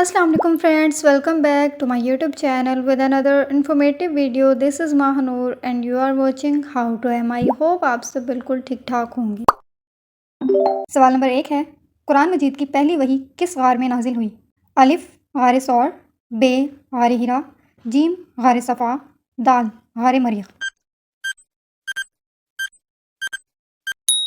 Assalamu alaikum friends, welcome back to my YouTube channel with another informative video. This is Mahanur and you are watching How to Am. I hope आप सब बिल्कुल ठीक ठाक होंगे। सवाल number 1 है, कुरान मजीद की पहली वही किस गार में नाजिल हुई? अलिफ गार सौर, बे गार हिरा, जीम गार सफ़ा, दाल गार मरियम।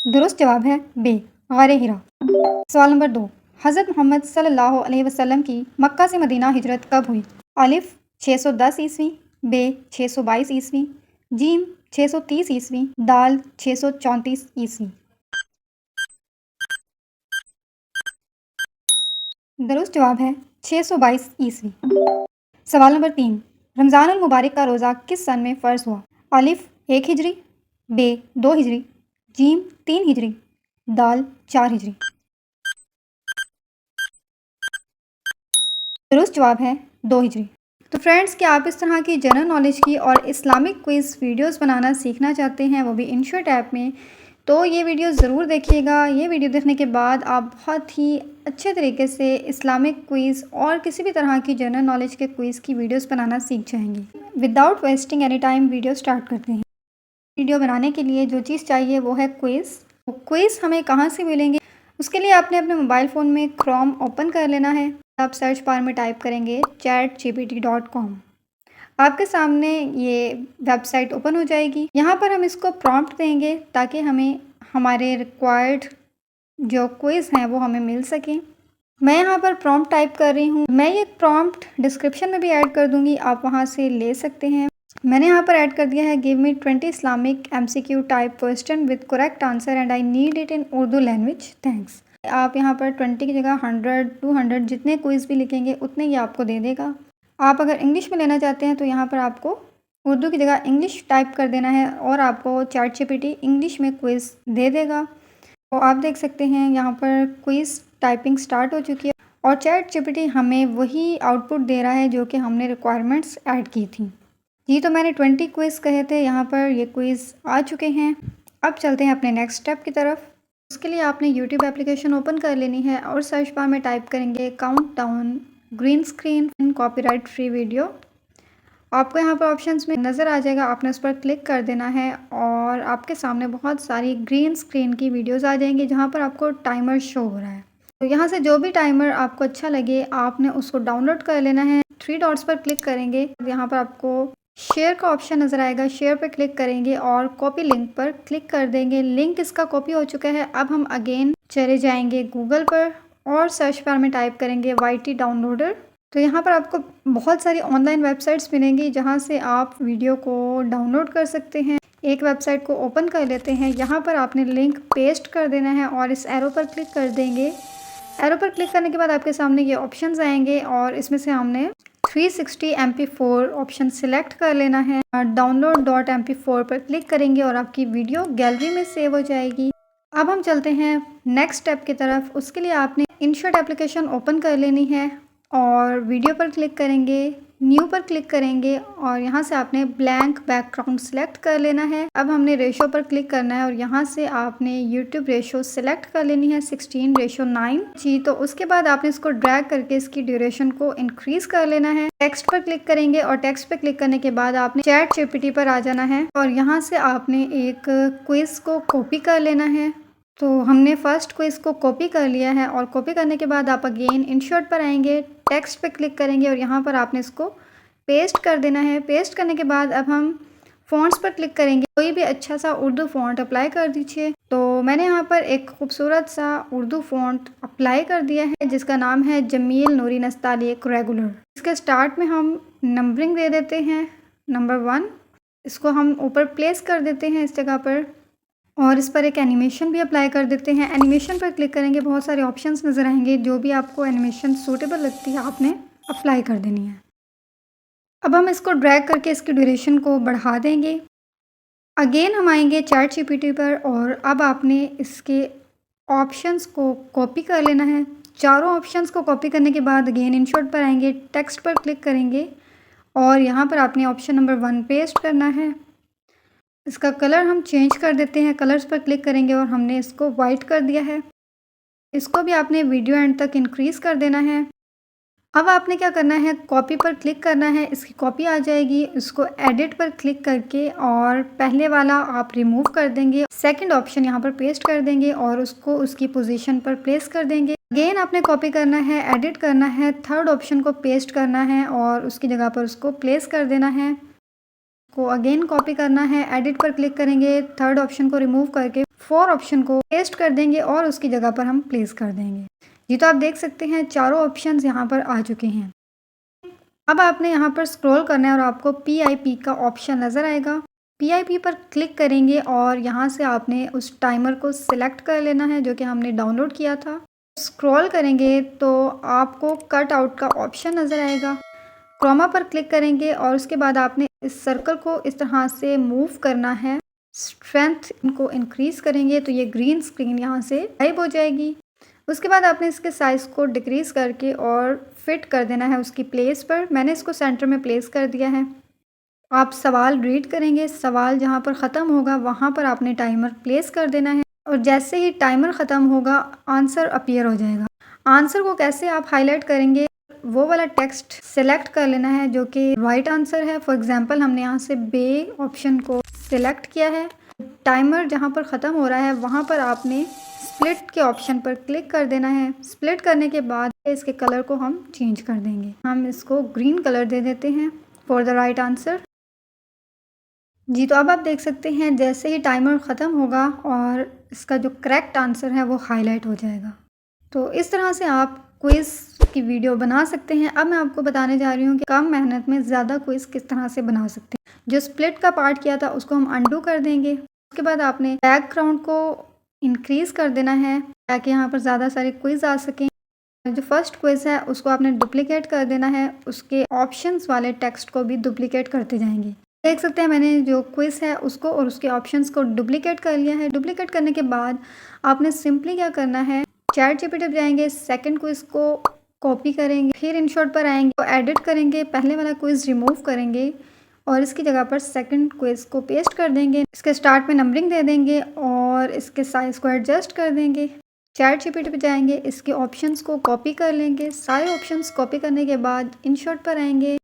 दुरुस्त जवाब है बे गार हिरा। सवाल नंबर 2, हज़रत मोहम्मद सल्लल्लाहु अलैहि वसल्लम की मक्का से मदीना हिजरत कब हुई? अलिफ 610 ईस्वी, बे 622 ईस्वी, जीम 630 ईस्वी, दाल 634 ईस्वी। दुरुस्त जवाब है 622 ईस्वी। सवाल नंबर 3, रमज़ान अल मुबारक का रोज़ा किस सन में फ़र्ज हुआ? अलिफ 1 हिजरी, बे 2 हिजरी, जीम 3 हिजरी, दाल 4 हिजरी। दुरुस्त जवाब है 2 हिजरी। तो फ्रेंड्स, क्या आप इस तरह की जनरल नॉलेज की और इस्लामिक क्विज़ वीडियोस बनाना सीखना चाहते हैं, वो भी इनशॉर्ट ऐप में? तो ये वीडियो ज़रूर देखिएगा। ये वीडियो देखने के बाद आप बहुत ही अच्छे तरीके से इस्लामिक क्विज़ और किसी भी तरह की जनरल नॉलेज के क्विज़ की वीडियोस बनाना सीख जाएंगे। Without wasting any time video start करते हैं। वीडियो बनाने के लिए जो चीज़ चाहिए वो है क्विज़। क्विज़ हमें कहाँ से मिलेंगे? उसके लिए आपने अपने मोबाइल फ़ोन में क्रोम ओपन कर लेना है। आप सर्च बार में टाइप करेंगे chatgpt.com। आपके सामने ये वेबसाइट ओपन हो जाएगी। यहाँ पर हम इसको प्रॉम्प्ट देंगे ताकि हमें हमारे रिक्वायर्ड जो क्विज़ हैं वो हमें मिल सकें। मैं यहाँ पर प्रॉम्प्ट टाइप कर रही हूँ। मैं ये प्रॉम्प्ट डिस्क्रिप्शन में भी ऐड कर दूँगी, आप वहाँ से ले सकते हैं। मैंने यहाँ पर ऐड कर दिया है, give me 20 Islamic MCQ type question with correct answer and I need it in Urdu language, thanks. आप यहाँ पर 20 की जगह 100, 200 जितने क्विज़ भी लिखेंगे उतने ही आपको दे देगा। आप अगर इंग्लिश में लेना चाहते हैं तो यहाँ पर आपको उर्दू की जगह इंग्लिश टाइप कर देना है और आपको ChatGPT इंग्लिश में क्विज़ दे देगा। तो आप देख सकते हैं यहाँ पर क्विज़ टाइपिंग स्टार्ट हो चुकी है और ChatGPT हमें वही आउटपुट दे रहा है जो कि हमने रिक्वायरमेंट्स ऐड की थी। जी, तो मैंने 20 क्विज़ कहे थे, यहाँ पर ये क्विज़ आ चुके हैं। अब चलते हैं अपने नेक्स्ट स्टेप की तरफ। उसके लिए आपने यूट्यूब एप्लीकेशन ओपन कर लेनी है और सर्च बार में टाइप करेंगे countdown green screen and copyright free video. आपको यहाँ पर ऑप्शंस में नज़र आ जाएगा, आपने उस पर क्लिक कर देना है और आपके सामने बहुत सारी ग्रीन स्क्रीन की वीडियोस आ जाएंगी जहाँ पर आपको टाइमर शो हो रहा है। तो यहाँ से जो भी टाइमर आपको अच्छा लगे आपने उसको डाउनलोड कर लेना है। 3 डॉट्स पर क्लिक करेंगे, यहाँ पर आपको शेयर का ऑप्शन नज़र आएगा, शेयर पर क्लिक करेंगे और कॉपी लिंक पर क्लिक कर देंगे। लिंक इसका कॉपी हो चुका है। अब हम अगेन चले जाएंगे गूगल पर और सर्च बार में टाइप करेंगे YT डाउनलोडर। तो यहाँ पर आपको बहुत सारी ऑनलाइन वेबसाइट्स मिलेंगी जहाँ से आप वीडियो को डाउनलोड कर सकते हैं। एक वेबसाइट को ओपन कर लेते हैं, यहाँ पर आपने लिंक पेस्ट कर देना है और इस एरो पर क्लिक कर देंगे। एरो पर क्लिक करने के बाद आपके सामने ये ऑप्शंस आएंगे और इसमें से हमने 360 MP4 ऑप्शन सिलेक्ट कर लेना है। download.mp4 पर क्लिक करेंगे और आपकी वीडियो गैलरी में सेव हो जाएगी। अब हम चलते हैं नेक्स्ट स्टेप की तरफ। उसके लिए आपने इनशॉट एप्लीकेशन ओपन कर लेनी है और वीडियो पर क्लिक करेंगे, न्यू पर क्लिक करेंगे और यहाँ से आपने ब्लैंक बैकग्राउंड सेलेक्ट कर लेना है। अब हमने रेशो पर क्लिक करना है और यहाँ से आपने यूट्यूब रेशो सेलेक्ट कर लेनी है 16:9। जी, तो उसके बाद आपने इसको ड्रैग करके इसकी ड्यूरेशन को इंक्रीज कर लेना है। टेक्स्ट पर क्लिक करेंगे और टेक्स्ट पर क्लिक करने के बाद आपने ChatGPT पर आ जाना है और यहाँ से आपने एक क्विज को कॉपी कर लेना है। तो हमने फर्स्ट क्विज़ को कॉपी कर लिया है और कॉपी करने के बाद आप अगेन इनशॉट पर आएंगे, टेक्स्ट पे क्लिक करेंगे और यहाँ पर आपने इसको पेस्ट कर देना है। पेस्ट करने के बाद अब हम फ़ॉन्ट्स पर क्लिक करेंगे। कोई भी अच्छा सा उर्दू फ़ॉन्ट अप्लाई कर दीजिए। तो मैंने यहाँ पर एक खूबसूरत सा उर्दू फ़ॉन्ट अप्लाई कर दिया है जिसका नाम है जमील नूरी नस्तालिक रेगुलर। इसके स्टार्ट में हम नंबरिंग दे देते हैं, नंबर 1। इसको हम ऊपर प्लेस कर देते हैं इस जगह पर और इस पर एक एनिमेशन भी अप्लाई कर देते हैं। एनिमेशन पर क्लिक करेंगे, बहुत सारे ऑप्शंस नज़र आएंगे, जो भी आपको एनिमेशन सूटेबल लगती है आपने अप्लाई कर देनी है। अब हम इसको ड्रैग करके इसकी ड्यूरेशन को बढ़ा देंगे। अगेन हम आएंगे ChatGPT पर और अब आपने इसके ऑप्शंस को कॉपी कर लेना है। चारों ऑप्शंस को कॉपी करने के बाद अगेन इनशॉट पर आएंगे, टेक्स्ट पर क्लिक करेंगे और यहाँ पर आपने ऑप्शन नंबर 1 पेस्ट करना है। इसका कलर हम चेंज कर देते हैं, कलर्स पर क्लिक करेंगे और हमने इसको वाइट कर दिया है। इसको भी आपने वीडियो एंड तक इंक्रीज़ कर देना है अब आपने क्या करना है, कॉपी पर क्लिक करना है, इसकी कॉपी आ जाएगी, इसको एडिट पर क्लिक करके और पहले वाला आप रिमूव कर देंगे, सेकंड ऑप्शन यहाँ पर पेस्ट कर देंगे और उसको उसकी पोजीशन पर प्लेस कर देंगे। अगेन आपने कॉपी करना है, एडिट करना है, थर्ड ऑप्शन को पेस्ट करना है और उसकी जगह पर उसको प्लेस कर देना है। को अगेन कॉपी करना है, एडिट पर क्लिक करेंगे, थर्ड ऑप्शन को रिमूव करके फोर्थ ऑप्शन को पेस्ट कर देंगे और उसकी जगह पर हम प्लेस कर देंगे। जी तो आप देख सकते हैं चारों ऑप्शंस यहाँ पर आ चुके हैं। अब आपने यहाँ पर स्क्रॉल करना है और आपको PIP का ऑप्शन नज़र आएगा। PIP पर क्लिक करेंगे और यहाँ से आपने उस टाइमर को सिलेक्ट कर लेना है जो कि हमने डाउनलोड किया था। स्क्रॉल करेंगे तो आपको कट आउट का ऑप्शन नज़र आएगा। क्रोमा पर क्लिक करेंगे और उसके बाद आपने इस सर्कल को इस तरह से मूव करना है। स्ट्रेंथ इनको इंक्रीज़ करेंगे तो ये ग्रीन स्क्रीन यहाँ से गायब हो जाएगी। उसके बाद आपने इसके साइज़ को डिक्रीज़ करके और फिट कर देना है उसकी प्लेस पर। मैंने इसको सेंटर में प्लेस कर दिया है। आप सवाल रीड करेंगे, सवाल जहाँ पर ख़त्म होगा वहाँ पर आपने टाइमर प्लेस कर देना है और जैसे ही टाइमर ख़त्म होगा आंसर अपीयर हो जाएगा। आंसर को कैसे आप हाईलाइट करेंगे, वो वाला टेक्स्ट सेलेक्ट कर लेना है जो कि राइट आंसर है। फॉर एग्जांपल हमने यहाँ से बे ऑप्शन को सिलेक्ट किया है। टाइमर जहाँ पर ख़त्म हो रहा है वहाँ पर आपने स्प्लिट के ऑप्शन पर क्लिक कर देना है। स्प्लिट करने के बाद इसके कलर को हम चेंज कर देंगे। हम इसको ग्रीन कलर दे देते हैं फॉर द राइट आंसर। जी तो अब आप देख सकते हैं जैसे ही टाइमर ख़त्म होगा और इसका जो करेक्ट आंसर है वो हाईलाइट हो जाएगा। तो इस तरह से आप क्विज़ की वीडियो बना सकते हैं। अब मैं आपको बताने जा रही हूँ कि कम मेहनत में ज़्यादा क्विज़ किस तरह से बना सकते हैं। जो स्प्लिट का पार्ट किया था उसको हम अंडू कर देंगे। उसके बाद आपने बैकग्राउंड को इंक्रीज़ कर देना है ताकि यहाँ पर ज़्यादा सारे क्विज़ आ सकें। जो फर्स्ट क्विज़ है उसको आपने डुप्लिकेट कर देना है, उसके ऑप्शंस वाले टेक्स्ट को भी डुप्लिकेट करते जाएंगे। देख सकते हैं मैंने जो क्विज़ है उसको और उसके ऑप्शंस को डुप्लिकेट कर लिया है। डुप्लिकेट करने के बाद आपने सिंपली क्या करना है, ChatGPT पे जाएंगे, सेकंड क्विज़ को कॉपी करेंगे, फिर इनशॉट पर आएंगे तो एडिट करेंगे, पहले वाला क्विज़ रिमूव करेंगे और इसकी जगह पर सेकंड क्विज़ को पेस्ट कर देंगे। इसके स्टार्ट में नंबरिंग दे देंगे और इसके साइज़ को एडजस्ट कर देंगे। ChatGPT पे जाएंगे, इसके ऑप्शंस को कॉपी कर लेंगे। सारे ऑप्शंस कॉपी करने के बाद इनशॉट पर आएंगे,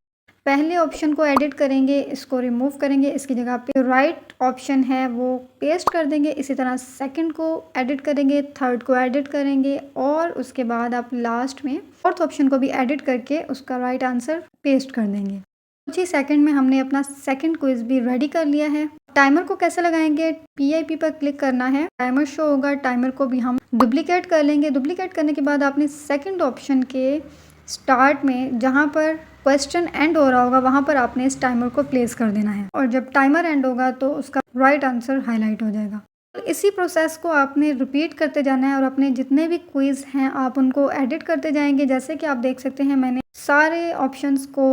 पहले ऑप्शन को एडिट करेंगे, इसको रिमूव करेंगे, इसकी जगह पे राइट ऑप्शन है वो पेस्ट कर देंगे। इसी तरह सेकंड को एडिट करेंगे, थर्ड को एडिट करेंगे और उसके बाद आप लास्ट में फोर्थ ऑप्शन को भी एडिट करके उसका राइट आंसर पेस्ट कर देंगे। कुछ ही सेकंड में हमने अपना सेकंड क्विज भी रेडी कर लिया है। टाइमर को कैसे लगाएंगे, PIP पर क्लिक करना है, टाइमर शो होगा, टाइमर को भी हम डुप्लीकेट कर लेंगे। डुप्लीकेट करने के बाद आपने सेकंड ऑप्शन के स्टार्ट में जहां पर क्वेश्चन एंड हो रहा होगा वहां पर आपने इस टाइमर को प्लेस कर देना है और जब टाइमर एंड होगा तो उसका राइट आंसर हाईलाइट हो जाएगा। इसी प्रोसेस को आपने रिपीट करते जाना है और अपने जितने भी क्विज़ हैं आप उनको एडिट करते जाएंगे। जैसे कि आप देख सकते हैं मैंने सारे ऑप्शंस को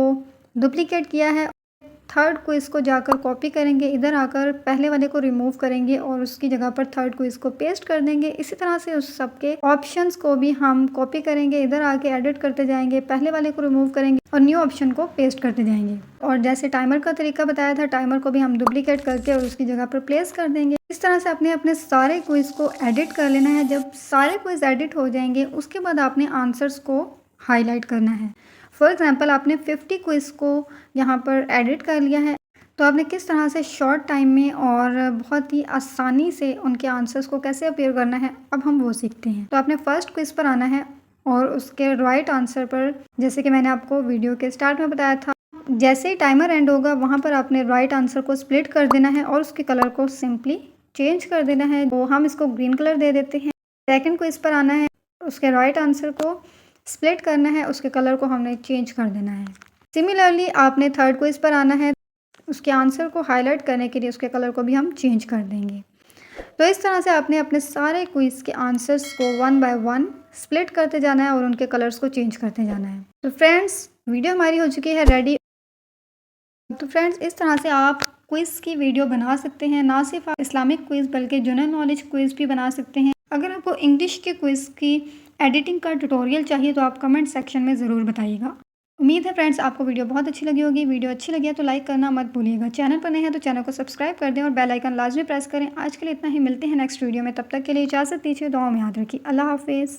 डुप्लीकेट किया है। थर्ड क्विज़ को जाकर कॉपी करेंगे, इधर आकर पहले वाले को रिमूव करेंगे और उसकी जगह पर थर्ड क्विज़ को पेस्ट कर देंगे। इसी तरह से उस सबके ऑप्शंस को भी हम कॉपी करेंगे, इधर आके एडिट करते जाएंगे, पहले वाले को रिमूव करेंगे और न्यू ऑप्शन को पेस्ट करते जाएंगे। और जैसे टाइमर का तरीका बताया था, टाइमर को भी हम डुप्लीकेट करके और उसकी जगह पर प्लेस कर देंगे। इस तरह से आपने अपने सारे क्विज़ को एडिट कर लेना है। जब सारे क्विज़ एडिट हो जाएंगे उसके बाद आपने आंसर्स को हाईलाइट करना है। फॉर एग्जांपल आपने 50 क्विज़ को यहाँ पर एडिट कर लिया है तो आपने किस तरह से शॉर्ट टाइम में और बहुत ही आसानी से उनके आंसर्स को कैसे अपीयर करना है अब हम वो सीखते हैं। तो आपने फर्स्ट क्विज़ पर आना है और उसके राइट आंसर पर, जैसे कि मैंने आपको वीडियो के स्टार्ट में बताया था, जैसे ही टाइमर एंड होगा वहाँ पर आपने राइट आंसर को स्प्लिट कर देना है और उसके कलर को सिंपली चेंज कर देना है। तो हम इसको ग्रीन कलर दे देते हैं। सेकेंड क्विज़ पर आना है, उसके राइट आंसर को स्प्लिट करना है, उसके कलर को हमने चेंज कर देना है। सिमिलरली आपने थर्ड क्विज़ पर आना है, उसके आंसर को हाईलाइट करने के लिए उसके कलर को भी हम चेंज कर देंगे। तो इस तरह से आपने अपने सारे क्विज़ के आंसर्स को 1 बाय 1 स्प्लिट करते जाना है और उनके कलर्स को चेंज करते जाना है। तो फ्रेंड्स वीडियो हमारी हो चुकी है रेडी। तो फ्रेंड्स इस तरह से आप क्विज़ की वीडियो बना सकते हैं। ना सिर्फ आप इस्लामिक क्विज़ बल्कि जनरल नॉलेज क्विज़ भी बना सकते हैं। अगर आपको इंग्लिश के क्विज़ की एडिटिंग का ट्यूटोरियल चाहिए तो आप कमेंट सेक्शन में ज़रूर बताइएगा। उम्मीद है फ्रेंड्स आपको वीडियो बहुत अच्छी लगी होगी। वीडियो अच्छी लगी है तो लाइक करना मत भूलिएगा। चैनल पर नए हैं तो चैनल को सब्सक्राइब कर दें और बेल आइकन लाजमी प्रेस करें। आज के लिए इतना ही, मिलते हैं नेक्स्ट वीडियो में। तब तक के लिए इजाज़त दीजिए, दुआ में याद रखिए। अल्लाह हाफिज़।